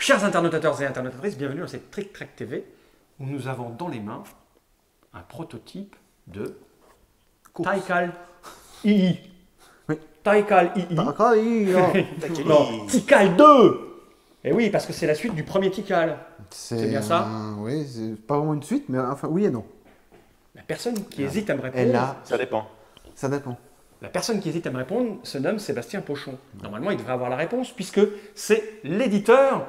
Chers internautateurs et internautatrices, bienvenue dans cette Trick Track TV où nous avons dans les mains un prototype de Tikal II. Oui. Tikal II. Non, Tikal 2. Et oui, parce que c'est la suite du premier Tikal. C'est bien ça? Oui, c'est pas vraiment une suite, mais enfin oui et non. La personne qui hésite à me répondre. Et là, Ça dépend. ça dépend. La personne qui hésite à me répondre se nomme Sébastien Pochon. Normalement, il devrait avoir la réponse puisque c'est l'éditeur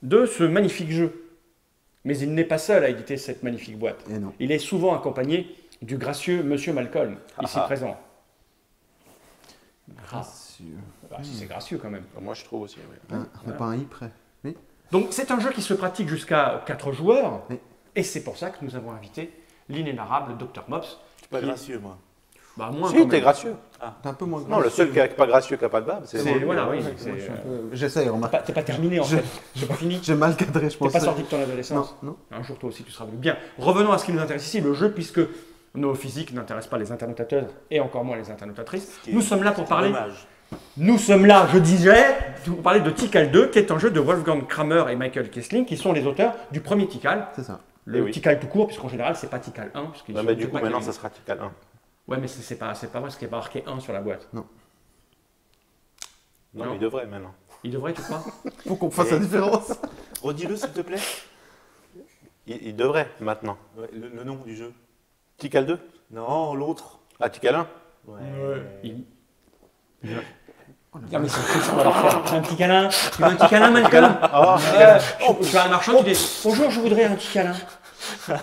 de ce magnifique jeu. Mais il n'est pas seul à éditer cette magnifique boîte. Et non. Il est souvent accompagné du gracieux Monsieur Malcolm, ici présent. Gracieux. Bah, si c'est gracieux quand même. Moi, je trouve aussi. Oui. On n'a pas un i près. Oui. Donc c'est un jeu qui se pratique jusqu'à 4 joueurs. Oui. Et c'est pour ça que nous avons invité l'inénarrable Dr Mops. Je suis pas gracieux, moi. Bah, moins Si, quand t'es même. gracieux. T'es un peu moins Non, le seul qui n'est pas gracieux, qui n'a pas de barbe, c'est C'est- voilà, oui. Moi, c'est- je suis un peu- J'essaye, remarque. T'es pas terminé en fait. J'ai pas fini. J'ai mal cadré, je T'es pense. pas sorti de ton adolescence. Non, non. Un jour, toi aussi, tu seras venu. Bien, revenons à ce qui nous intéresse ici, le jeu, puisque nos physiques n'intéressent pas les internautateurs et encore moins les internautatrices. Nous sommes là pour parler. Dommage. Nous sommes là, je disais, pour parler de Tikal 2, qui est un jeu de Wolfgang Kramer et Michael Kessling, qui sont les auteurs du premier Tikal. C'est ça. Le oui. Tikal tout court, puisqu'en général, c'est pas Tikal 1. Puisqu'ils Non, sont- mais du c'est coup, pas maintenant, que- ça sera Tikal 1. Ouais, mais c'est pas vrai, parce qu'il n'y a pas marqué 1 sur la boîte. Non, Non. mais il devrait maintenant. Il devrait, tu crois? Faut qu'on fasse la différence. Redis-le, s'il te plaît. Il devrait maintenant. Ouais, le nom du jeu. Tikal 2? Non, l'autre. Ah, Tikal 1? Ouais. Il- Non mais c'est on va leur faire un petit câlin. Tu veux un petit câlin, Malcolm? Je vais à un marchand, tu dis bonjour, je voudrais un petit câlin.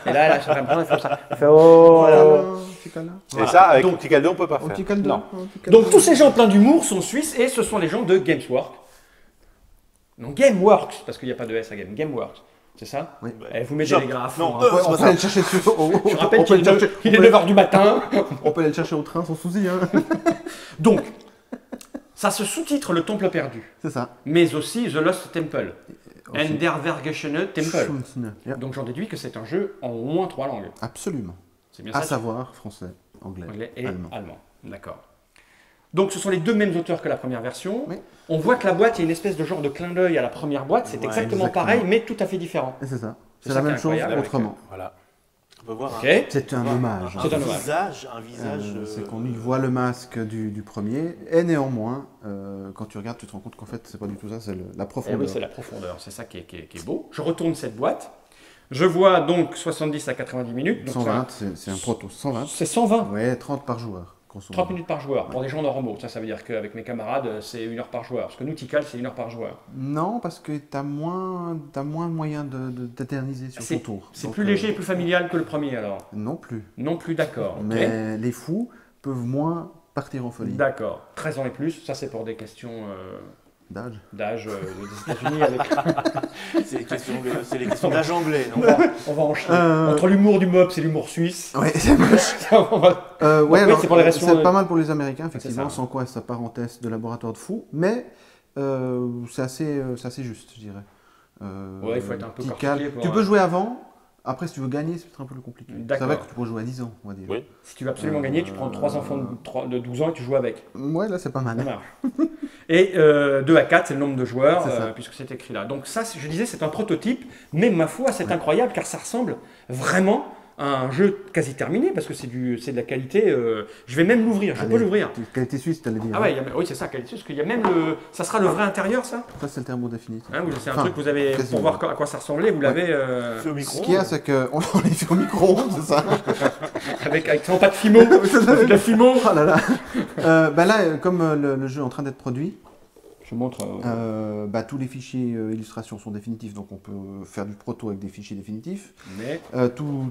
Et là, elle va me prendre, elle fait ça. Elle fait oh. Et ça, avec Donc- Tikal 2, on peut pas Un faire. petit calme. Non. Donc tous ces gens pleins d'humour sont suisses et ce sont les gens de Gamesworks. Non, Gameworks, parce qu'il n'y a pas de S à Game. Gameworks, c'est ça? Oui. Et vous mettez Genre, les graphes. non, hein. Ouais, c'est on pas peut aller ça. le chercher dessus. Je rappelle on peut qu'il aller le chercher- est 9h du matin. on peut aller le chercher au train sans souci. Hein. Donc, ça se sous-titre Le Temple perdu, C'est ça. mais aussi The Lost Temple. Aussi. And der Vergessene Temple. Schunzne. Yeah. Donc j'en déduis que c'est un jeu en au moins 3 langues. Absolument. C'est bien À ça? savoir français, anglais, Anglais et allemand. allemand. D'accord. Donc ce sont les deux mêmes auteurs que la première version. Oui. On voit que la boîte, il y a une espèce de genre de clin d'œil à la première boîte. C'est Ouais, exactement exactement. pareil, mais tout à fait différent. Et c'est ça. C'est C'est ça la qui est même chose incroyable autrement. Voilà. On peut voir Ok. C'est un hommage. C'est un hommage. un visage. C'est qu'on y voit le masque du premier, et néanmoins, quand tu regardes, tu te rends compte qu'en fait, c'est pas du tout ça, c'est la Eh profondeur. oui, c'est la profondeur. C'est ça qui est beau. Je retourne cette boîte. Je vois donc 70 à 90 minutes. Donc 120, c'est un proto. 120. c'est 120. Ouais, 30 par joueur. grosso modo. 30 minutes par joueur pour des gens normaux. Ça veut dire qu'avec mes camarades, c'est 1 heure par joueur. Parce que nous, Tikal, c'est 1 heure par joueur. Non, parce que t'as moins moyen de t'éterniser sur ton tour. C'est Donc, plus léger et plus familial que le premier alors. Non plus. Non plus, d'accord. ok. Mais les fous peuvent moins partir en folie. D'accord. 13 ans et plus, ça c'est pour des questions D'âge. d'âge des États-Unis. Avec... C'est les questions d'âge anglais, non? on va enchaîner. Entre l'humour du mob, c'est l'humour suisse. Ouais, c'est moche. On va- Ouais, oui, alors, c'est pour les versions, c'est pas mal pour les Américains, c'est effectivement, ça. sans quoi ça parenthèse de laboratoire de fous, mais c'est assez juste, je dirais. Ouais, il faut être un peu petit cortiqué calme. pour, Tu peux jouer avant, après si tu veux gagner, c'est peut-être un peu plus compliqué. D'accord. C'est vrai que tu peux jouer à 10 ans, on va dire. Oui. Si tu veux absolument gagner, tu prends 3 enfants de 12 ans et tu joues avec. Ouais, là c'est pas Ça mal. marche. Et 2 à 4, c'est le nombre de joueurs, C'est ça. puisque c'est écrit là. Donc ça, je disais, c'est un prototype, mais ma foi, c'est incroyable, car ça ressemble vraiment à un jeu quasi terminé, parce que c'est de la qualité... je vais même l'ouvrir, je peux Allez, l'ouvrir. Qualité suisse, t'allais dire. Ah ouais, oui, c'est ça, qualité, parce qu'il y a même le... Ça sera le vrai intérieur, ça Ça c'est le thermodéfini. hein, c'est un Enfin, truc que vous avez... Pour quasiment. voir à quoi ça ressemblait, vous l'avez... Fait au Ce micro. qu'il y a, c'est qu'on les fait au micro-ondes, c'est ça. avec sans pas de fimo, avec de la fimo. Oh là là. Bah là, comme le jeu est en train d'être produit, Je montre... bah, tous les fichiers illustrations sont définitifs, donc on peut faire du proto avec des fichiers définitifs. mais...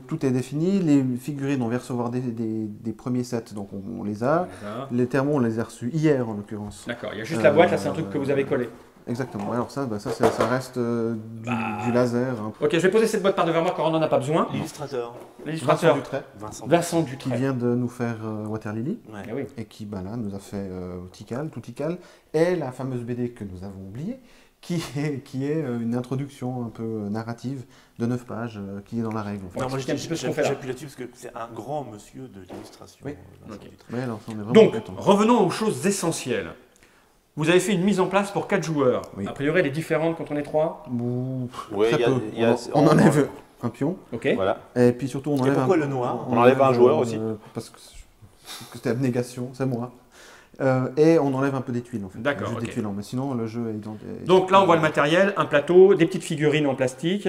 Tout est défini. Les figurines, on va recevoir des premiers sets, donc on les a. Voilà. Les thermos, on les a reçus hier en l'occurrence. D'accord, il y a juste la boîte, là c'est un truc que vous avez collé. Exactement. Alors ça, bah, ça reste du laser. Hein. Ok, je vais poser cette boîte par devant moi car on n'en a pas besoin. L'illustrateur. L'illustrateur, Dutray, Vincent. Vincent qui Dutray. vient de nous faire Water Lily Ouais. Eh oui. et qui bah, là, nous a fait tout Tikal, et la fameuse BD que nous avons oubliée, qui est une introduction un peu narrative de 9 pages qui est dans la règle. En fait. Non, moi expliquer un petit peu ce qu'on fait là. j'appuie là-dessus parce que c'est un grand monsieur de l'illustration. Oui. Vincent Ok. Dutray. Ouais, alors, ça, on est vraiment Donc, content. revenons aux choses essentielles. Vous avez fait une mise en place pour 4 joueurs. Oui. A priori, elle est différente quand on est 3. Ouais, Très il y a- peu. il y a- On enlève un pion. Ok. Voilà. Et puis surtout, on Et enlève pourquoi un... le noir? On enlève un joueur aussi. Parce que c'était abnégation, c'est moi. Et on enlève un peu des tuiles en fait. D'accord, Juste ok. des tuiles, mais sinon le jeu est... Donc là, on voit le matériel, un plateau, des petites figurines en plastique,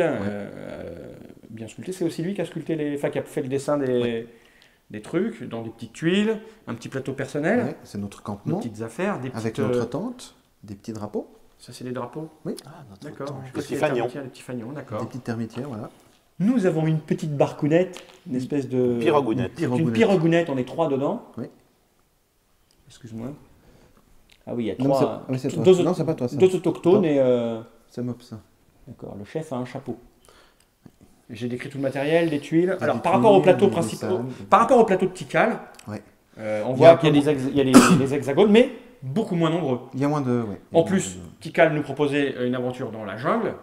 bien sculptées. C'est aussi lui qui a sculpté qui a fait le dessin des trucs, dans des petites tuiles, un petit plateau personnel, Ouais, c'est notre des campement, petites affaires, des avec petites... notre tente, des petits drapeaux, Ça, c'est des drapeaux. Ah, notre D'accord. temps. Je sais pas s'il y a fanions. des petits fanions, d'accord. des petites termitières, voilà. Nous avons une petite barcounette, une espèce de... Pyrogounette. C'est une pyrogounette, on est 3 dedans. Oui. Excuse-moi. Ah oui, il y a Non, 3... c'est toi. deux- Non, c'est pas toi ça. 2 autochtones et... C'est Mop ça. D'accord, le chef a un chapeau. J'ai décrit tout le matériel, des tuiles. Alors, des par rapport au tuiles, plateau des principal, salles, par rapport au plateau de Tikal, Ouais. on Il y a voit un qu'il y a, peu il y a les hexagones, mais beaucoup moins nombreux. Il y a moins de... Ouais. En plus, Tikal nous proposait une aventure dans la jungle.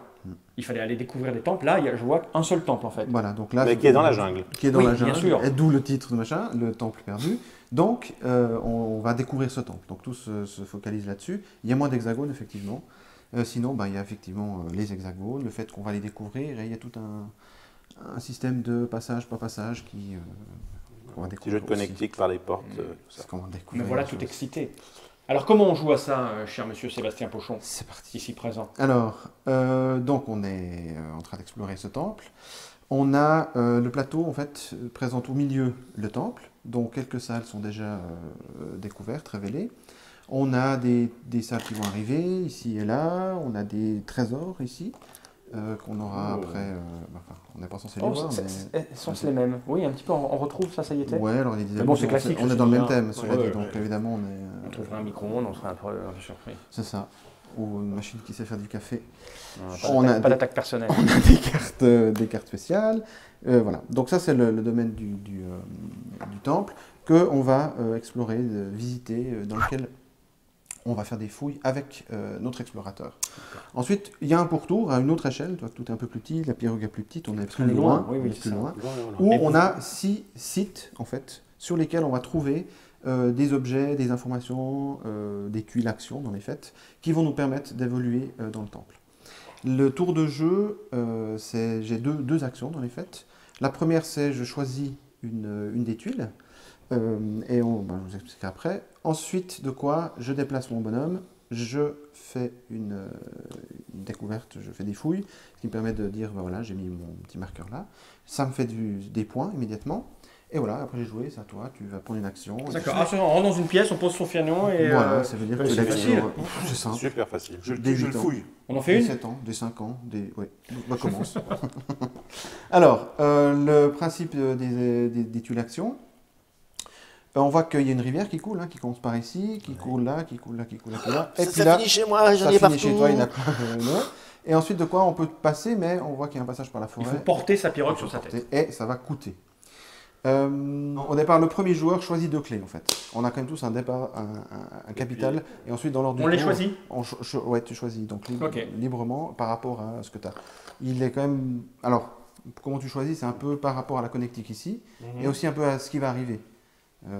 Il fallait aller découvrir des temples. Là, je vois un seul temple en fait. Voilà, donc là... Mais qui est dans la jungle. Qui est dans Oui, la bien jungle, sûr. et d'où le titre de machin, le temple perdu. Donc, on va découvrir ce temple. Donc, tout se focalise là-dessus. Il y a moins d'hexagones, effectivement. Sinon, il y a effectivement les hexagones, le fait qu'on va les découvrir, et il y a tout un système de passage par passage qu'on va Petit découvrir. jeu de connectique par les portes. Tout ça. C'est qu'on va découvrir. Me voilà les tout choses. excité. Alors, comment on joue à ça, cher monsieur Sébastien Pochon, C'est parti. ici présent? Alors, donc on est en train d'explorer ce temple. On a le plateau, en fait, présente au milieu le temple, dont quelques salles sont déjà découvertes, révélées. On a des salles qui vont arriver, ici et là. On a des trésors, ici, qu'on aura Oh. après... on n'est pas censé les Oh, voir, mais... sont les mêmes. Oui, un petit peu, on retrouve ça, ça y était. Ouais, alors il y a des Mais bon, c'est allusions, classique, on je est dans le sais même bien. thème, cela Ouais, dit, donc ouais. évidemment on On est... trouverait un micro-ondes, on serait un peu surpris. C'est ça. Ou une machine qui sait faire du café. Pas On a pas des- d'attaque personnelle. On a des cartes spéciales. Voilà. Donc ça, c'est le domaine du temple qu'on va explorer, visiter, dans lequel on va faire des fouilles avec notre explorateur. Ensuite, il y a un pourtour à une autre échelle. Tu vois, tout est un peu plus petit, la pirogue est plus petite, on est plus On est loin. loin, oui, on est c'est plus ça. loin. Voilà. Où Et on vous- a 6 sites, en fait, sur lesquels on va trouver des objets, des informations, des tuiles actions, dans les faits, qui vont nous permettre d'évoluer dans le temple. Le tour de jeu, j'ai deux actions dans les faits. La première, c'est je choisis une des tuiles, et je vous expliquerai après. Ensuite, de quoi je déplace mon bonhomme, je fais une découverte, je fais des fouilles, ce qui me permet de dire, voilà, j'ai mis mon petit marqueur là. Ça me fait des points immédiatement. Et voilà, après j'ai joué, c'est à toi, tu vas prendre une action. et D'accord. tu- Ah, on rentre dans une pièce, on pose son fianon et Voilà, ça veut dire que c'est tu facile. l'explores. C'est C'est simple. super facile. Je Des le 8 ans. fouille. on en fait Des une. 7 ans, des 5 ans, ouais. On commence. Alors, le principe des tuiles actions, on voit qu'il y a une rivière qui coule, hein, qui commence par ici, qui coule là, qui coule là, qui coule là, qui coule là. Et puis là, finit chez moi, j'en ça ai finit partout. chez toi, il y en a plein. Et ensuite, de quoi on peut passer, mais on voit qu'il y a un passage par la Il forêt. faut porter sa pirogue sur sa tête. Et ça va coûter. Au départ, le premier joueur choisit 2 clés en fait. On a quand même tous un départ, un capital, et ensuite dans l'ordre du On les tour, choisit. ouais, tu choisis donc Ok. librement par rapport à ce que tu as. Il est quand même. Alors, comment tu choisis, c'est un peu par rapport à la connectique ici, et aussi un peu à ce qui va arriver.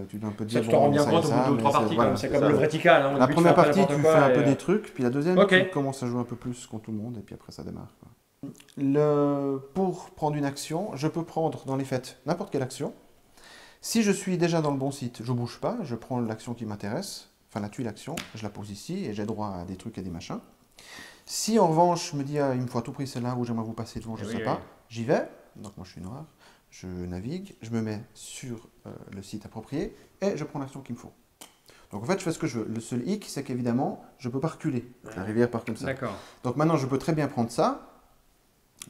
Tu dois un peu Ça, dire. tu t'en rends bien ça et compte au bout ça, de 2 ou mais 3 c'est- parties. voilà, Comme c'est c'est comme ça. le vertical. Hein, La première partie, tu fais un peu des trucs. trucs, puis la deuxième, Ok. tu commences à jouer un peu plus contre tout le monde, et puis après ça démarre. Quoi. Pour prendre une action, je peux prendre dans les faits n'importe quelle action. Si je suis déjà dans le bon site, je bouge pas, je prends l'action qui m'intéresse, enfin la tuile action, je la pose ici et j'ai droit à des trucs et des machins. Si en revanche je me dis il me faut à tout prix celle-là ou j'aimerais vous passer devant, je Oui, sais oui. pas, j'y vais, donc moi je suis noir, je navigue, je me mets sur le site approprié et je prends l'action qu'il me faut. Donc en fait je fais ce que je veux. Le seul hic c'est qu'évidemment je peux pas reculer, la rivière part comme ça. D'accord. Donc maintenant je peux très bien prendre ça,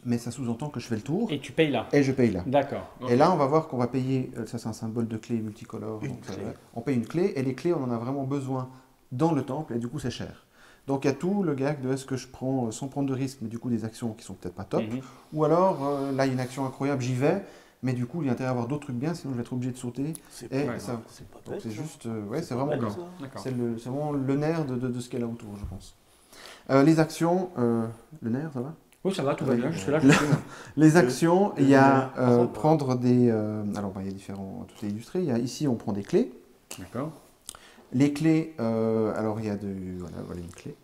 mais ça sous-entend que je fais le tour Et tu payes là. et je paye là. D'accord. Et là, on va voir qu'on va payer, ça c'est un symbole de clé multicolore, Une donc, clé. on paye une clé, et les clés, on en a vraiment besoin dans le temple, et du coup, c'est cher. Donc, il y a tout le gag de est-ce que je prends, sans prendre de risque, mais du coup, des actions qui sont peut-être pas top, Mhm. ou alors, là, il y a une action incroyable, j'y vais, mais du coup, il y a intérêt à avoir d'autres trucs bien, sinon je vais être obligé de sauter, C'est et Ouais, ça, c'est pas donc bête. c'est ça. juste, ouais, c'est vraiment D'accord. bien. D'accord. C'est vraiment le nerf de ce qu'elle a autour, je pense. Les actions, le nerf, ça va? Oui, ça va, tout va Oui. bien. Jusque-là, je suis. Les actions, il y a par exemple, prendre des... alors, il y a différents... Tout est illustré. Il y a, ici, on prend des clés. D'accord. Les clés, alors il y a voilà une clé.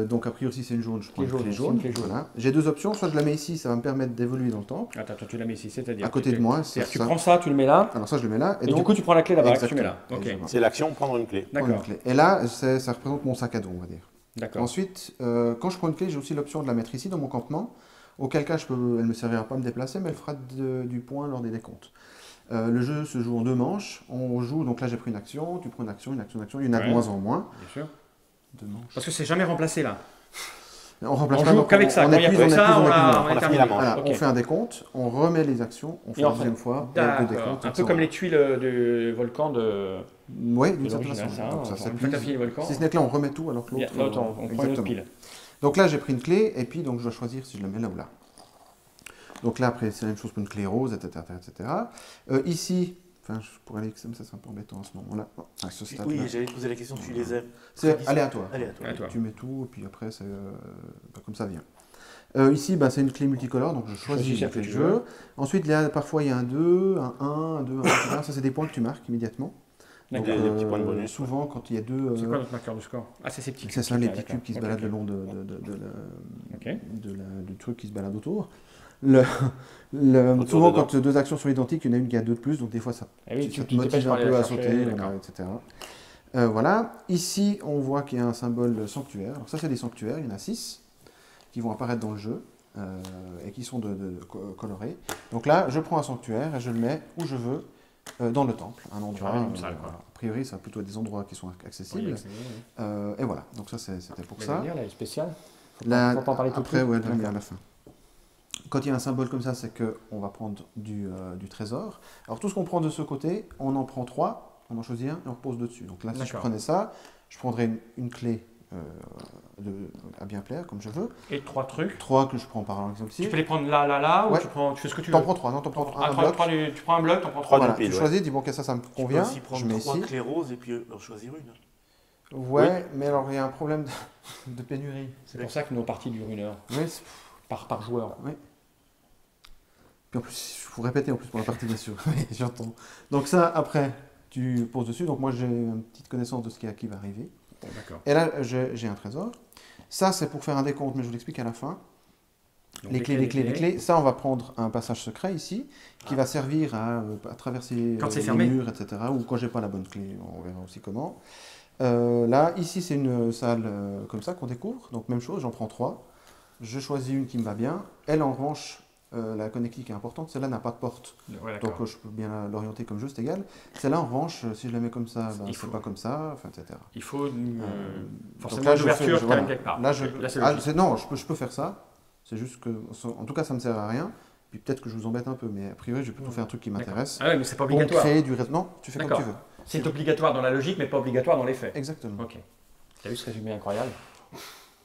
Donc a priori si c'est une jaune, je prends une clé jaune. Voilà. J'ai deux options, soit je la mets ici, ça va me permettre d'évoluer dans le temple. Attends, tu la mets ici, c'est-à-dire à côté de moi. Tu prends ça, tu le mets là. Alors ça je le mets là. Et donc, du coup tu prends la clé là-bas, tu mets là. C'est l'action prendre une clé. D'accord. Et là, ça représente mon sac à dos, on va dire. D'accord. Ensuite, quand je prends une clé, j'ai aussi l'option de la mettre ici dans mon campement. Auquel cas, elle ne me servira pas à me déplacer, mais elle fera du point lors des décomptes. Le jeu se joue en 2 manches. On joue, donc là j'ai pris une action, tu prends une action, il y en a de moins en moins. Bien sûr. 2 manches. Parce que c'est jamais remplacé là. On remplace On pas, joue qu'avec ça. on Quand il y a épuise, que ça, on a a fini la terminé. manche. Voilà, on fait un décompte, on remet les actions, on fait la deuxième fois, et le décompte. Un peu comme les tuiles du volcan de. Oui, d'une certaine l'original, façon. ça. Donc, ça Une fois s'épuise. que t'as fini le volcan. Si ce n'est que là, on remet tout, alors que l'autre. L'autre, on prend une autre exactement. pile. Donc là, j'ai pris une clé, et puis donc, je dois choisir si je la mets là ou là. Donc là, après, c'est la même chose pour une clé rose, etc. Ici, enfin, pour aller ça, c'est un peu embêtant à ce moment-là. À ce stade-là. Oui, j'allais te poser la question, tu les as. C'est aléatoire. Aléatoire. Tu mets tout, et puis après, c'est comme ça vient. Ici, c'est une clé multicolore, donc je choisis la clé de jeu. Ensuite, parfois, il y a un 2, un 1, un 2, un 1, etc. Ça, c'est des points que tu marques immédiatement. Donc, Des petits points de bonus. souvent, quand il y a 2... C'est quoi notre marqueur de score? Ah, c'est ces petits cubes. C'est ça, les petits cubes qui se baladent le long Ok. du truc qui se balade autour. Souvent, quand 2 actions sont identiques, il y en a une qui a 2 de plus, donc des fois, ça te motive un peu à sauter, etc. Voilà. Ici, on voit qu'il y a un symbole sanctuaire. Alors ça, c'est des sanctuaires, il y en a 6 qui vont apparaître dans le jeu et qui sont colorés. Donc là, je prends un sanctuaire et je le mets où je veux dans le temple. Un endroit, a priori, ça va plutôt être des endroits qui sont accessibles. Oui. Et voilà, donc ça, c'était pour ça. Là, est spécial. Faut pas en parler tout de suite. Après, à la fin. Quand il y a un symbole comme ça, c'est qu'on va prendre du trésor. Alors tout ce qu'on prend de ce côté, on en prend 3, on en choisit un et on repose dessus. Donc là, si je prenais ça, je prendrais une clé à bien plaire, comme je veux. Et 3 trucs. 3 que je prends par exemple ici. Tu peux les prendre là, ouais. ou tu fais ce que tu veux. T'en prends 3, non, t'en prends un bloc. Tu prends un bloc, t'en prends 3. Voilà, tu choisis, dis bon, ok, ça me convient. Tu peux aussi prendre 3 clés roses et puis en choisir une. Ouais, oui. Mais alors il y a un problème de pénurie. C'est pour ça que nos parties durent 1 heure. Oui, par joueur. Oui. Puis en plus, il faut répéter en plus pour la partie, bien sûr. J'entends. Donc ça, après, tu poses dessus. Donc moi, j'ai une petite connaissance de ce qui va arriver. Bon, d'accord. Et là, j'ai un trésor. Ça, c'est pour faire un décompte, mais je vous l'explique à la fin. Donc, les clés. Ça, on va prendre un passage secret ici, qui va servir à traverser les murs, etc. Ou quand j'ai pas la bonne clé, on verra aussi comment. Là, ici, c'est une salle comme ça qu'on découvre. Donc même chose, j'en prends 3. Je choisis une qui me va bien. Elle, en revanche, la connectique est importante. Celle-là n'a pas de porte. Ouais, donc je peux bien l'orienter comme jeu, c'est égal. Celle-là, en revanche, si je la mets comme ça, c'est pas comme ça, etc. Il faut forcément une ouverture quand même quelque part. Là, non, je peux faire ça. C'est juste que, en tout cas, ça ne me sert à rien. Puis peut-être que je vous embête un peu, mais a priori, je vais plutôt faire un truc qui m'intéresse. Ah ouais, mais c'est pas obligatoire. Pour créer du réseau. Non, tu fais comme tu veux. C'est obligatoire dans la logique, mais pas obligatoire dans les faits. Exactement. Ok. Tu as vu ce résumé incroyable?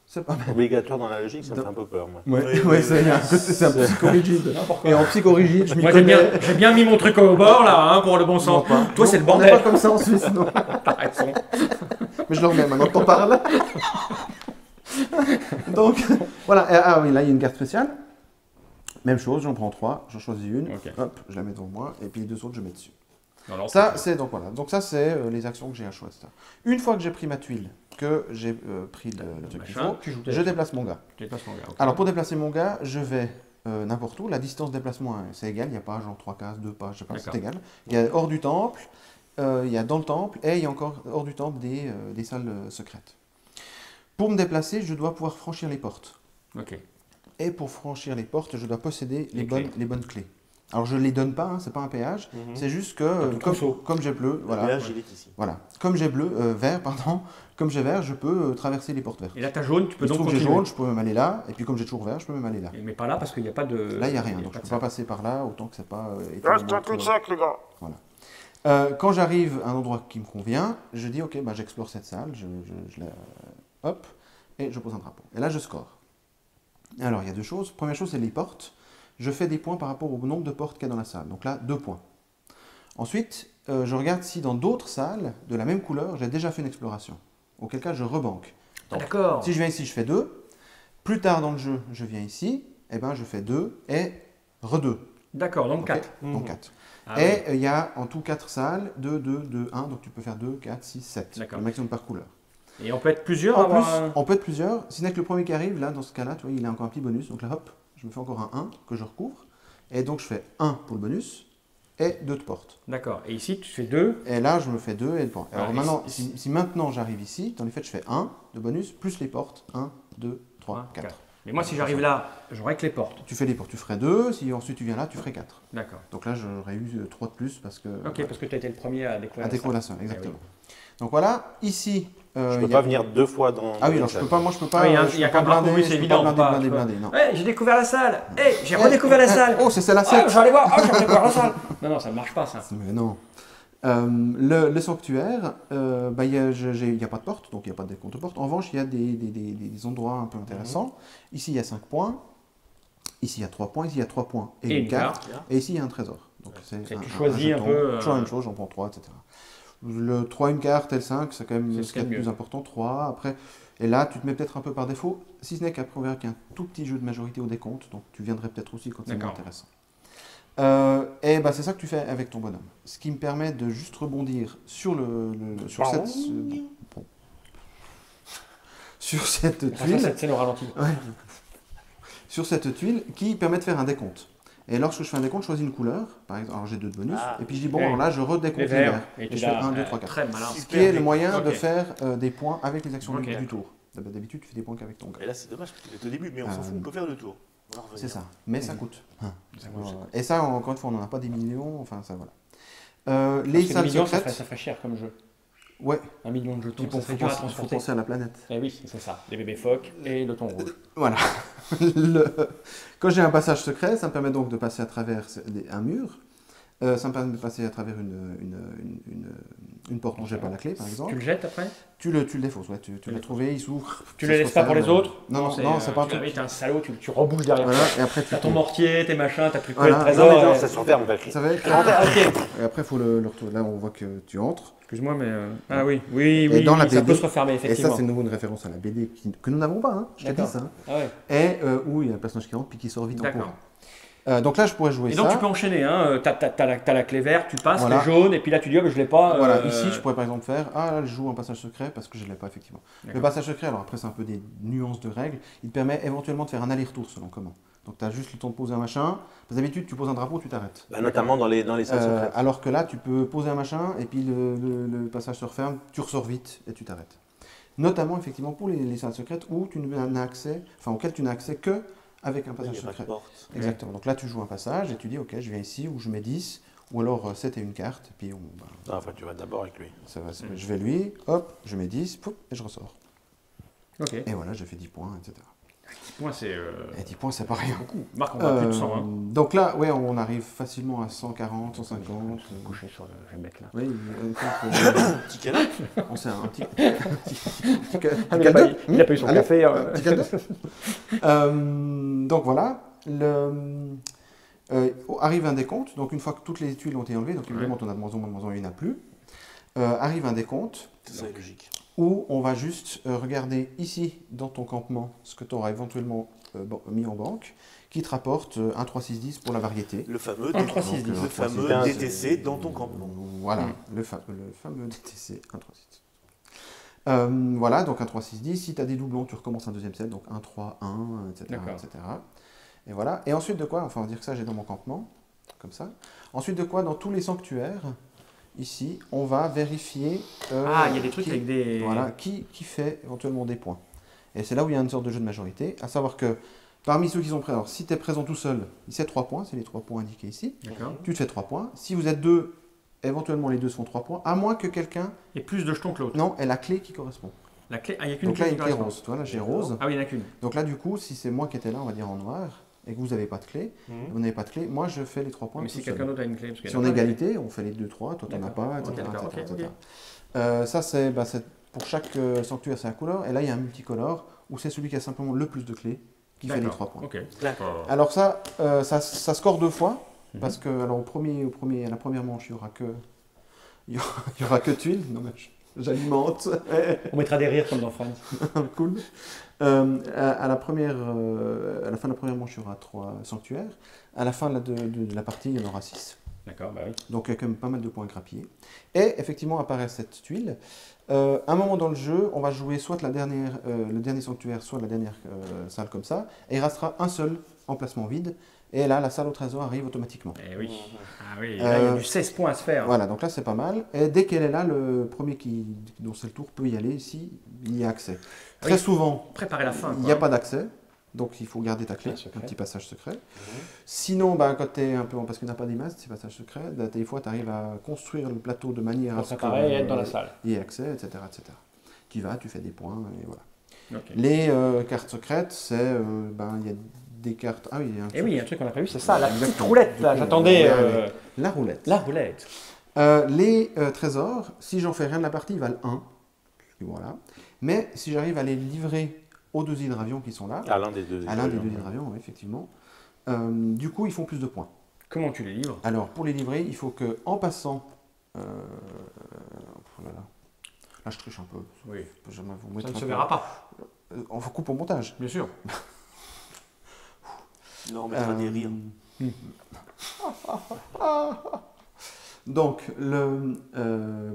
C'est pas mal. Obligatoire dans la logique, ça me fait un peu peur, moi. Ouais, c'est un psychorigide. Et en psychorigide, je m'y connais. Moi, j'ai bien mis mon truc au bord, là, pour le bon sens. Toi, c'est le bordel. On n'est pas comme ça en Suisse, non. T'as raison. Mais je le remets maintenant que t'en parles. Donc, voilà. Ah oui, là, il y a une carte spéciale. Même chose, j'en prends 3, j'en choisis une, hop, je la mets devant moi, et puis les 2 autres, je mets dessus. Alors, ça, c'est donc voilà. Donc ça, c'est les actions que j'ai à choisir. Une fois que j'ai pris ma tuile, que j'ai pris le truc qu'il faut, je déplace mon gars. Alors pour déplacer mon gars, je vais n'importe où. La distance de déplacement, c'est égal. Il n'y a pas genre 3 cases, 2 pas, je sais pas, c'est égal. Il y a hors du temple, il y a dans le temple, et il y a encore hors du temple des salles secrètes. Pour me déplacer, je dois pouvoir franchir les portes. Et pour franchir les portes, je dois posséder les bonnes clés. Alors je ne les donne pas, hein, c'est pas un péage, c'est juste que comme j'ai bleu, comme j'ai vert, comme j'ai vert, je peux traverser les portes vertes. Et là tu as jaune, tu peux donc continuer. J'ai jaune, je peux même aller là, et puis comme j'ai toujours vert, je peux même aller là. Mais pas là parce qu'il n'y a pas de... Là il n'y a rien, donc je ne peux pas passer par là, autant que c'est pas... Reste un cul-de-sac les gars. Voilà. Quand j'arrive à un endroit qui me convient, je dis ok, j'explore cette salle, je la... Hop, et je pose un drapeau. Et là je score. Alors il y a 2 choses. Première chose, c'est les portes. Je fais des points par rapport au nombre de portes qu'il y a dans la salle. Donc là, 2 points. Ensuite, je regarde si dans d'autres salles de la même couleur, j'ai déjà fait une exploration. Auquel cas, je rebanque. D'accord. Si je viens ici, je fais 2. Plus tard dans le jeu, je viens ici, et je fais 2 et re-2. D'accord, donc Ok. 4. Donc 4. Ah, Et il y a en tout 4 salles, 2, 2, 2, 1, donc tu peux faire 2, 4, 6, 7. D'accord. Le maximum par couleur. oui. Et on peut être plusieurs En à plus, avoir un- on peut être plusieurs, si ce n'est que le premier qui arrive, là, dans ce cas-là, tu vois, il a encore un petit bonus. Donc là, hop, je me fais encore un 1 que je recouvre. Et donc je fais 1 pour le bonus et 2 de porte. D'accord. Et ici, tu fais 2. Et là, je me fais 2 et le porte. Alors Ouais, maintenant, et si maintenant j'arrive ici, dans les faits, je fais 1 de bonus, plus les portes. 1, 2, 3, 4. Mais moi, si j'arrive là, j'aurai que les portes. Tu fais les portes, tu ferais 2. Si ensuite tu viens là, tu ferais 4. D'accord. Donc là, j'aurais eu 3 de plus parce que. Ok, parce que tu as été le premier à découvrir à ça. découvrir la salle, Eh exactement. oui. Donc voilà, ici. Je il peux y a- pas venir 2 fois dans. Ah oui, dans alors une je peux salle. pas, moi je peux pas. Ah oui, je il y a peux qu'un pas parcours, blinder, oui, c'est je peux évident. pas blinder, non. Ouais, j'ai découvert la salle. J'ai redécouvert la salle. Oh, c'est celle-là Ah, 7. j'allais voir. Ah, j'ai redécouvert la salle. Non, non, ça ne marche pas, ça. Mais non. Le sanctuaire, il n'y a pas de porte, donc il n'y a pas de contre-porte. En revanche, il y a des endroits un peu intéressants. Ici, il y a 5 points. Ici, il y a 3 points. Ici, il y a 3 points et une carte. Et ici, il y a un trésor. Donc, Et tu choisis un jeton. peu, Toujours la même chose, j'en prends 3, etc. Le 3, une carte, et le 5, c'est quand même C'est ce qui est le mieux. plus important. 3, après. Et là, tu te mets peut-être un peu par défaut, si ce n'est qu'après, on verra qu'il y a un tout petit jeu de majorité au décompte. Donc, tu viendrais peut-être aussi quand c'est moins D'accord. intéressant. Et ben, c'est ça que tu fais avec ton bonhomme. Ce qui me permet de juste rebondir sur sur cette sur cette Attention, tuile, cette scène au ralenti. sur cette tuile qui permet de faire un décompte. Et lorsque je fais un décompte, je choisis une couleur, par exemple, alors j'ai 2 de bonus, Ah, et puis je dis bon, oui. alors là je Les redécompte les verts. verts. Et Et tu je fais l'as, 1, 2, 3, 4. très malin. Ce qui est le moyen Ok. de faire des points avec les actions Ok, du d'accord. tour. D'habitude, tu fais des points qu'avec ton gars. Et là, c'est dommage, parce que c'est au début, mais on s'en fout, on peut faire 2 tours. On va revenir. C'est ça, mais ça coûte. Ça coûte. Et ça, encore une fois, on n'en a pas des millions, enfin ça voilà. Parce Les que des salles millions, secrètes, ça ferait cher comme jeu. Ouais, 1 million de jetons, il ça faut serait dur à penser, faut transporter. penser à la planète. Eh oui, c'est ça. Les bébés phoques et le thon rouge. Voilà. Quand j'ai un passage secret, ça me permet donc de passer à travers un mur. Ça me permet de passer à travers une porte dont j'ai pas la clé, par Tu exemple. le jettes après Tu le défausses, ouais. Tu l'as trouvé, il s'ouvre. Tu ça le se laisses pas pour les referme. autres Non, c'est pas un tu truc. t'es un salaud, tu rebouches derrière. Voilà, et après tu T'as ton mortier, tes machins, t'as plus que Voilà. le Non, trésor. mais non, et- ça se referme, Valkyrie. Ça va être... Ok. Et après, il faut le retourner. Là, on voit que tu entres. Excuse-moi, mais. Ah oui, oui, oui, dans la ça BD, peut se refermer, Et ça, effectivement. c'est de nouveau une référence à la BD que nous n'avons pas, hein. Je t'ai dit D'accord. ça. Hein. Ah ouais. Et où il y a un personnage qui rentre puis qui sort vite en D'accord. courant. Donc là, je pourrais jouer Et ça. donc tu peux enchaîner, hein. T'as la clé verte, tu passes, Voilà. les jaunes, et puis là tu dis, oh, ben, je l'ai pas. Voilà, ici, je pourrais par exemple faire ah, là, je joue un passage secret parce que je ne l'ai pas effectivement. Le D'accord. passage secret, alors après, c'est un peu des nuances de règles. Il te permet éventuellement de faire un aller-retour selon comment. Donc, tu as juste le temps de poser un machin. D'habitude, tu poses un drapeau, tu t'arrêtes. Bah, notamment dans les salles secrètes. Alors que là, tu peux poser un machin et puis le passage se referme, tu ressors vite et tu t'arrêtes. Notamment, effectivement, pour les salles secrètes où tu n'as accès, enfin, auxquelles tu n'as accès que avec un Il passage n'y a pas de secret. porte. Exactement. Donc là, tu joues un passage et tu dis, ok, je viens ici où je mets 10, ou alors 7 et une carte, et puis Ah, enfin, tu vas d'abord avec lui. ça va, je vais lui, hop, je mets 10, pouf, et je ressors. Ok. Et voilà, j'ai fait 10 points, etc. Moi, c'est. Et 10 points, c'est pas rien. Marc, on va plus de 100. Hein. Donc là, ouais, on arrive facilement à 140, 150. Couché sur le. Je vais me mettre là. Oui, Petit canapé. on sait un petit Ah, mais il a pas eu- il a pas eu son Allez. café. petit cadeau. Donc voilà, arrive un décompte. Donc une fois que toutes les tuiles ont été enlevées, donc évidemment, on a de moins en moins, il n'y en a plus. Arrive un décompte. C'est ça, logique. Où on va juste regarder ici, dans ton campement, ce que tu auras éventuellement mis en banque, qui te rapporte un 3, 6, 10 pour la variété. Le fameux, Un 3, 6, 10. le fameux 15. DTC dans ton campement. Voilà, le fameux DTC 1, 3, 6. Voilà, donc un 3, 6, 10. Si tu as des doublons, tu recommences un deuxième set, donc 1, 3, 1, etc. D'accord. etc. Et voilà. Et ensuite de quoi, enfin on va dire que ça j'ai dans mon campement, comme ça. Ensuite de quoi, dans tous les sanctuaires, ici, on va vérifier Ah, il y a des trucs avec des. voilà, qui fait éventuellement des points. Et c'est là où il y a une sorte de jeu de majorité, à savoir que parmi ceux qui sont présents, si tu es présent tout seul, c'est 3 points, c'est les 3 points indiqués ici. D'accord. Tu te fais 3 points. Si vous êtes 2, éventuellement les deux se font 3 points, à moins que quelqu'un, Et plus de jetons que l'autre. non, ait la clé qui correspond. La clé. Ah, il n'y a qu'une Donc là, il y a une qui clé correspond. rose. Voilà, j'ai rose. Ah oui, il n'y en a qu'une. Donc là, du coup, si c'est moi qui étais là, on va dire en noir, et que vous n'avez pas de clé, vous n'avez pas de clé, moi je fais les 3 points. Mais tout si seul. quelqu'un d'autre a une clé. Parce qu'il y Si en a on est pas, égalité, on fait les 2, 3, toi t'en as D'accord. pas, etc. Ok, d'accord, etc., ok, etc. Ça, c'est pour chaque sanctuaire, c'est un couleur, et là, il y a un multicolore, où c'est celui qui a simplement le plus de clés qui fait les D'accord. 3 points. Ok. D'accord. Alors ça score 2 fois, Mhm. parce que alors, à la première manche, il y aura que tuiles. Non, mais J'alimente. On mettra des rires comme dans Friends. Cool. À la fin de la première manche, il y aura 3 sanctuaires. À la fin de la partie, il y en aura 6. D'accord, bah oui. Donc il y a quand même pas mal de points à grappiller. Et effectivement apparaît cette tuile. À un moment dans le jeu, on va jouer soit le dernier sanctuaire, soit la dernière salle comme ça. Et il restera un seul emplacement vide. Et là, la salle au trésor arrive automatiquement. Eh oui. Ah oui, là, il y a du 16 points à se faire. Voilà, donc là c'est pas mal. Et dès qu'elle est là, le premier dont c'est le tour peut y aller si il y a accès. Très Oui. souvent, Préparer la fin. il n'y a pas d'accès. Donc il faut garder ta clé, Un secret. un petit passage secret. Sinon, bah, quand tu es un peu parce qu'il n'y a pas d'image, c'est passage secret, des fois tu arrives à construire le plateau de manière à Pour ce préparer et être dans la salle. il y ait accès, etc., etc. Tu vas, tu fais des points, et voilà. Ok. Les cartes secrètes, c'est, il y a des cartes... Ah oui, il y a un Eh oui, il y a un truc qu'on n'a pas vu, c'est ça, la petite Exactement. roulette là. Du coup, J'attendais la roulette. la roulette. Les trésors, si j'en fais rien de la partie, ils valent 1. Voilà. Mais si j'arrive à les livrer aux 2 hydravions qui sont là, À l'un des deux. à l'un des 2 hydravions, oui, effectivement, du coup, ils font plus de points. Comment tu les livres? Alors, pour les livrer, il faut que, en passant... oh là, là. Là, je triche un peu. Oui. Je vais vous Ça mettre ne un se peu- verra pas, On coupe au montage. bien sûr. Non, on mettra des rires. Donc,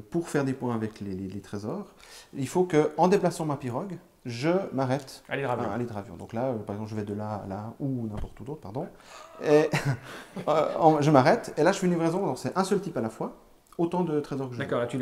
pour faire des points avec les trésors, il faut que, en déplaçant ma pirogue, je m'arrête Allez, Ravion. à l'hydravion. Donc là, par exemple, je vais de là à là, ou n'importe où d'autre, pardon. Et je m'arrête, et là, je fais une livraison. Donc, c'est un seul type à la fois, autant de trésors que je veux. D'accord, là, tu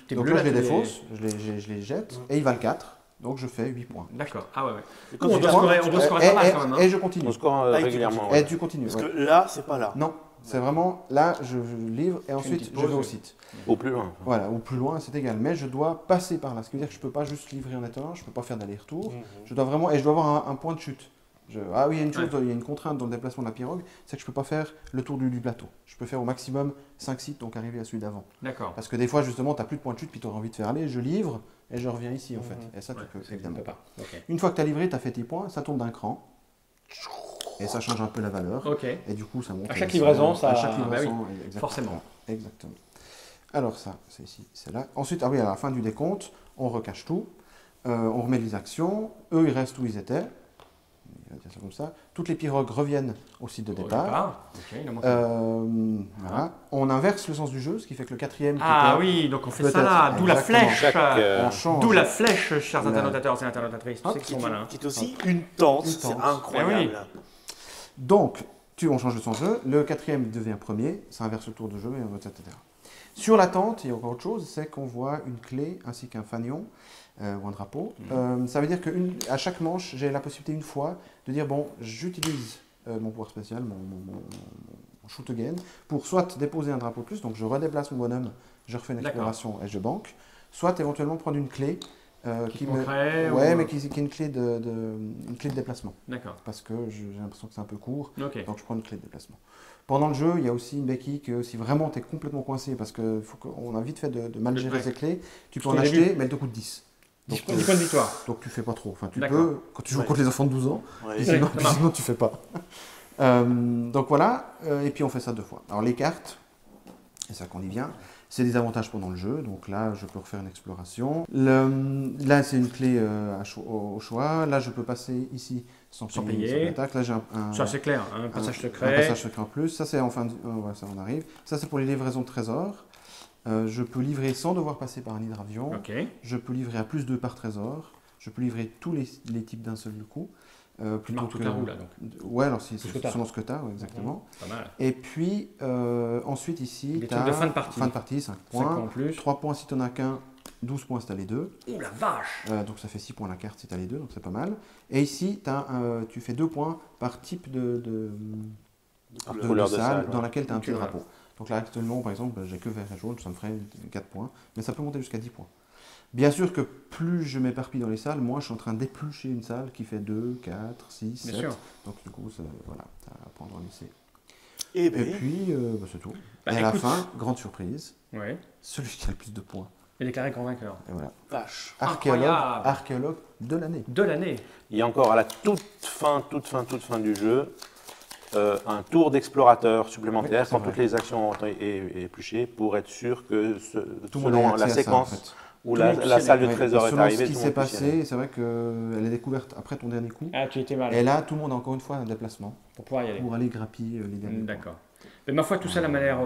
t'es Donc bleu, là, je les tu défausse, je les jette, et ils valent 4. Donc, je fais 8 points. D'accord, ah ouais, ouais. Et quand On tu doit viens- scorer pas mal quand même. Hein. Et je continue. On score Ah, et tu régulièrement. continues. Et ouais. tu continues. Parce ouais. que là, c'est pas là. Non, c'est vraiment, là, je livre, et ensuite, petite je vais pause. au site. Au plus loin. Voilà, ou plus loin, c'est égal. Mais je dois passer par là. Ce qui veut dire que je ne peux pas juste livrer en étant, je ne peux pas faire d'aller-retour. Je dois vraiment, et je dois avoir un point de chute. Ah oui, il y a une chose, il y a une contrainte dans le déplacement de la pirogue, c'est que je ne peux pas faire le tour du plateau. Je peux faire au maximum 5 sites, donc arriver à celui d'avant. D'accord. Parce que des fois, justement, tu n'as plus de point de chute, puis tu auras envie de faire aller, je livre, et je reviens ici, en fait. Et ça, tu Ouais, peux, tu évidemment. peux pas. Ok. Une fois que tu as livré, tu as fait tes points, ça tombe d'un cran. Et ça change un peu la valeur. Ok. Et du coup, ça monte. À chaque descend. livraison, ça- À chaque bah livraison, exactement. forcément. Exactement. Alors ça, c'est ici, c'est là. Ensuite, ah oui, à la fin du décompte, on recache tout. On remet les actions. Eux, ils restent où ils étaient. On va dire ça comme ça. Toutes les pirogues reviennent au site de Au départ. Ok, il en manque un. Voilà. On inverse le sens du jeu, ce qui fait que le quatrième... qui Ah était- oui, donc on fait ça Peut-être, là, d'où la exactement. flèche. Chaque, on change. D'où la flèche, chers La- internautateurs et internautatrices. Tu sais Hop, qu'ils sont malins. Qui est aussi une tente. Une C'est tente. incroyable. Donc, on change de sens de jeu. Le quatrième devient premier. Ça inverse le tour de jeu, etc. Sur la tente, il y a encore autre chose, c'est qu'on voit une clé ainsi qu'un fanion ou un drapeau. Ça veut dire qu'à chaque manche, j'ai la possibilité une fois de dire, bon, j'utilise mon pouvoir spécial, mon shoot again, pour soit déposer un drapeau de plus, donc je redéplace mon bonhomme, je refais une D'accord. exploration et je banque, soit éventuellement prendre une clé Qui me... manquerait, Ouais, ou- mais qui est une clé une clé de déplacement, D'accord. parce que j'ai l'impression que c'est un peu court. Ok. Donc je prends une clé de déplacement. Pendant le jeu, il y a aussi une béquille que si vraiment tu es complètement coincé, parce qu'on a vite fait de mal gérer Ouais. ces clés, tu peux Parce en qu'au acheter, début- mais elle te coûte 10. 10 points de victoire. Donc tu fais pas trop. Enfin, tu D'accord. peux, quand tu joues Ouais. contre les enfants de 12 ans, Ouais. et sinon, ça marche. sinon tu fais pas. Donc voilà, et puis on fait ça 2 fois. Alors les cartes, c'est ça qu'on y vient, c'est des avantages pendant le jeu. Donc là, je peux refaire une exploration. Là, c'est une clé au choix. Là, je peux passer ici sans Sans payer. payer. Sans attaque. Là, j'ai Ça c'est clair, un passage un secret. passage secret en plus. Ça, c'est en fin de... ouais, ça, on arrive. Ça, c'est pour les livraisons de trésors. Je peux livrer sans devoir passer par un hydravion. Ok. Je peux livrer à plus 2 par trésor. Je peux livrer tous les types d'un seul coup. Tu Plutôt marques toute la roue là donc. Ouais, alors c'est Ce que t'as. selon ce que tu as, exactement. Pas mal. Et puis, ensuite ici, Des tu trucs de fin de partie. Fin de partie, 5 5 points points. en plus. 3 points si tu n'en as qu'un, 12 points si tu as les deux. Ouh la vache. Donc ça fait 6 points la carte si tu as les deux, donc c'est pas mal. Et ici, tu fais 2 points par type de Couleur de salle salle, dans ouais. laquelle tu as un Ok, petit voilà. drapeau. Donc là, actuellement, par exemple, j'ai que vert et jaune, ça me ferait 4 points. Mais ça peut monter jusqu'à 10 points. Bien sûr que plus je m'éparpille dans les salles, moins je suis en train d'éplucher une salle qui fait 2, 4, 6, Bien 7. sûr. Donc du coup, voilà, tu as à prendre en lycée. Et Et ben, puis, c'est tout. Bah, et à la écoute. fin, grande surprise, Ouais. celui qui a le plus de points. Et déclaré convainqueur. Et voilà. vache. Incroyable. Archéologue de l'année. De l'année. Il y a encore à la toute fin du jeu un tour d'explorateur supplémentaire Oui, c'est quand vrai. toutes les actions ont été épluchées pour être sûr que Tout le monde a selon accès la à ça, séquence en fait. où Tout le monde la salle de Ouais, trésor est selon arrivée. ce tout qui le s'est monde puisse y aller. passé, c'est vrai qu'elle est découverte après ton dernier coup. Ah, tu étais mal Et là, tout le monde a encore une fois un déplacement pour pouvoir y aller. pour aller grappiller les derniers points. D'accord. Mais ma foi, tout ça, la malheur,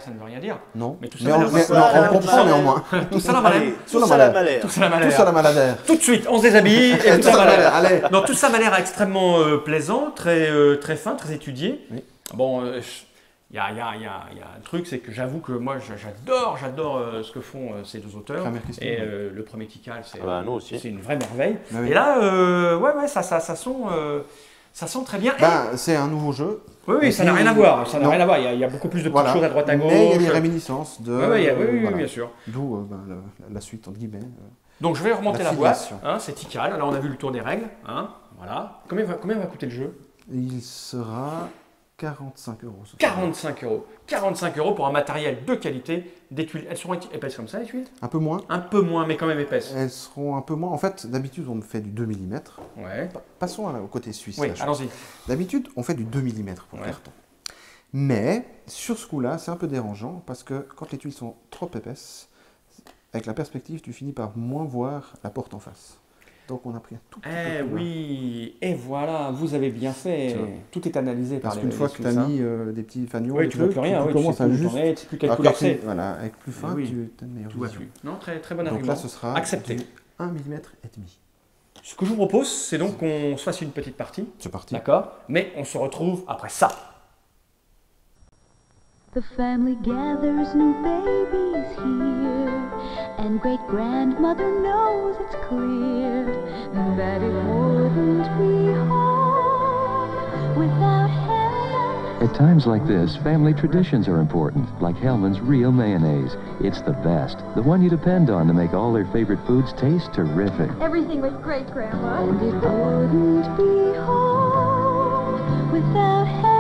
ça ne veut rien dire. Non, Mais tout ça, mais malheur, on, mais- ça, non, malheur, on comprend ça, néanmoins. Tout ça, la malheur. Allez, Tout ça, tout ça, la la malheur. Tout ça, la Tout malheur. ça la maladère. Tout de suite, on se déshabille et Tout tout ça, ça la malheur. maladère, allez. Non, tout ça m'a l'air extrêmement plaisant, très fin, très étudié. Oui. Bon, il y a un truc, c'est que j'avoue que moi, j'adore ce que font ces deux auteurs. Première question, Et ouais. le premier Tikal, c'est Ah bah, nous aussi. c'est une vraie merveille. Ah oui. Et là, ouais, ça sent très bien. Et- Ben, c'est un nouveau jeu. oui, oui, et ça n'a puis- rien à voir. Ça n'a non. rien à voir. Il y a beaucoup plus de petites Voilà. choses à droite à gauche. Mais il y a des réminiscences de. Ouais, ouais, oui, voilà. bien sûr. D'où la suite, entre guillemets. Donc je vais remonter La la boîte. filiation. Hein, c'est Tikal. Alors on a vu le tour des règles. Hein, voilà. Combien va coûter le jeu? Il sera 45 euros. ce soir. 45 euros. 45 euros pour un matériel de qualité, des tuiles. Elles seront épaisses comme ça, les tuiles? Un peu moins. Un peu moins, mais quand même épaisses. Elles seront un peu moins. En fait, d'habitude, on fait du 2 mm. Ouais. Passons au côté suisse. Oui, de la chose. allons-y. D'habitude, on fait du 2 mm pour le Ouais. carton. Mais sur ce coup-là, c'est un peu dérangeant parce que quand les tuiles sont trop épaisses, avec la perspective, tu finis par moins voir la porte en face. Donc on a pris un tout petit peu Eh plus bas. oui, et voilà, vous avez bien fait. Tu vois. Tout est analysé Parce par qu'une les fois que tu as Suisses, hein. mis des petits fanions, Oui, des tu vois trucs, plus rien. tu Oui, commences sais à plus où juste. t'en es, tu sais plus quelle Alors couleur qu'avec c'est. voilà, avec plus fin, Oui. tu as une meilleure Tu vois vision. plus. Non, très bon Donc argument. là, ce sera Accepté. du 1 mm et demi. Ce que je vous propose, c'est donc qu'on se fasse une petite partie. C'est parti. D'accord? Mais on se retrouve après ça. The family gathers, new babies here, and great-grandmother knows it's clear that it wouldn't be home without Helen. At times like this, family traditions are important, like Hellman's Real Mayonnaise. It's the best, the one you depend on to make all their favorite foods taste terrific. Everything was great, Grandma. And it wouldn't be home without Helen.